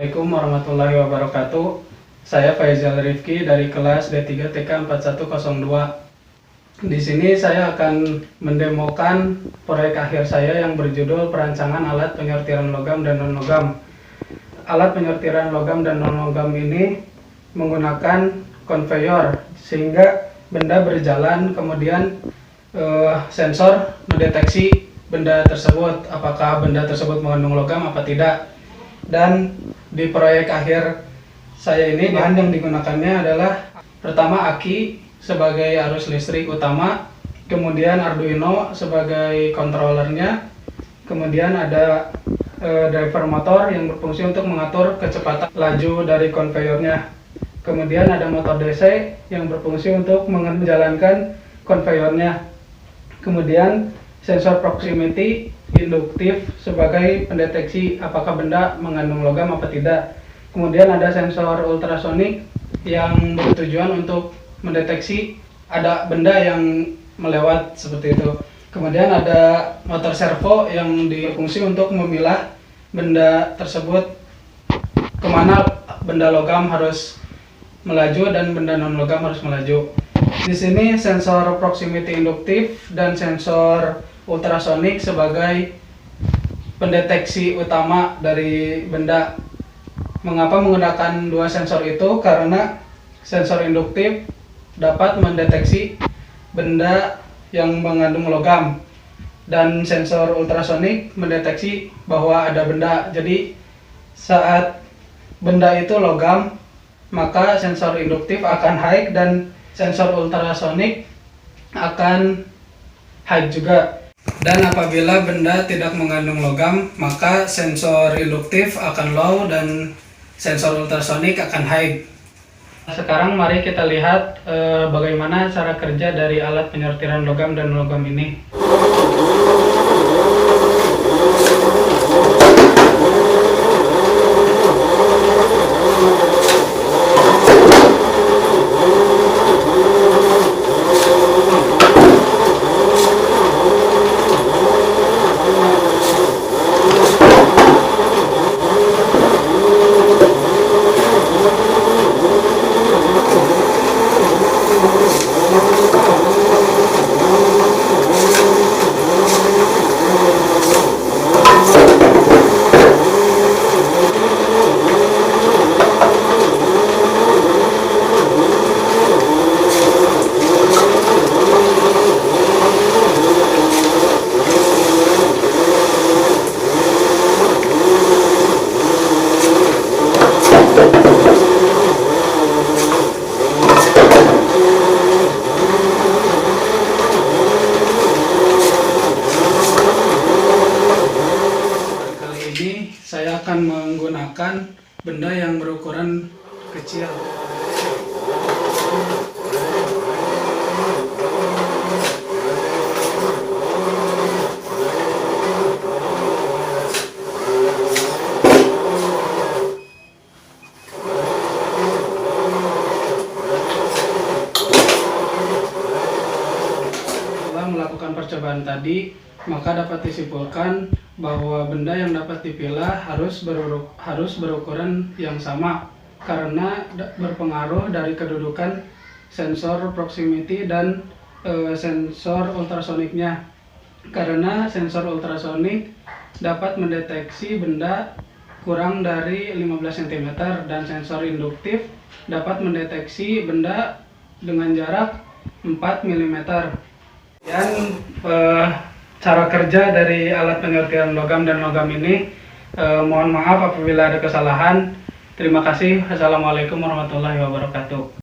Assalamualaikum warahmatullahi wabarakatuh. Saya Faizal Rifki dari kelas D3 TK 4102. Di sini saya akan mendemokan proyek akhir saya yang berjudul perancangan alat penyortiran logam dan non-logam. Alat penyortiran logam dan non-logam ini menggunakan konveyor sehingga benda berjalan, kemudian sensor mendeteksi benda tersebut, apakah benda tersebut mengandung logam apa tidak. Dan di proyek akhir saya ini bahan yang digunakannya adalah pertama aki sebagai arus listrik utama, kemudian Arduino sebagai controllernya, kemudian ada driver motor yang berfungsi untuk mengatur kecepatan laju dari konveyornya, kemudian ada motor DC yang berfungsi untuk menjalankan konveyornya, kemudian sensor proximity induktif sebagai pendeteksi apakah benda mengandung logam apa tidak. Kemudian ada sensor ultrasonik yang bertujuan untuk mendeteksi ada benda yang melewat seperti itu. Kemudian ada motor servo yang difungsi untuk memilah benda tersebut kemana benda logam harus melaju dan benda non logam harus melaju. Di sini sensor proximity induktif dan sensor ultrasonik sebagai pendeteksi utama dari benda. Mengapa menggunakan dua sensor itu? Karena sensor induktif dapat mendeteksi benda yang mengandung logam dan sensor ultrasonik mendeteksi bahwa ada benda. Jadi saat benda itu logam, maka sensor induktif akan high dan sensor ultrasonik akan high juga. Dan apabila benda tidak mengandung logam, maka sensor induktif akan low dan sensor ultrasonik akan high. Sekarang mari kita lihat bagaimana cara kerja dari alat penyortiran logam dan logam ini. Saya akan menggunakan benda yang berukuran kecil. Setelah melakukan percobaan tadi, maka dapat disimpulkan bahwa benda yang dapat dipilah harus berukuran yang sama karena berpengaruh dari kedudukan sensor proximity dan sensor ultrasoniknya. Karena sensor ultrasonik dapat mendeteksi benda kurang dari 15 cm dan sensor induktif dapat mendeteksi benda dengan jarak 4 mm. Dan cara kerja dari alat penyortiran logam dan logam ini, mohon maaf apabila ada kesalahan. Terima kasih. Assalamualaikum warahmatullahi wabarakatuh.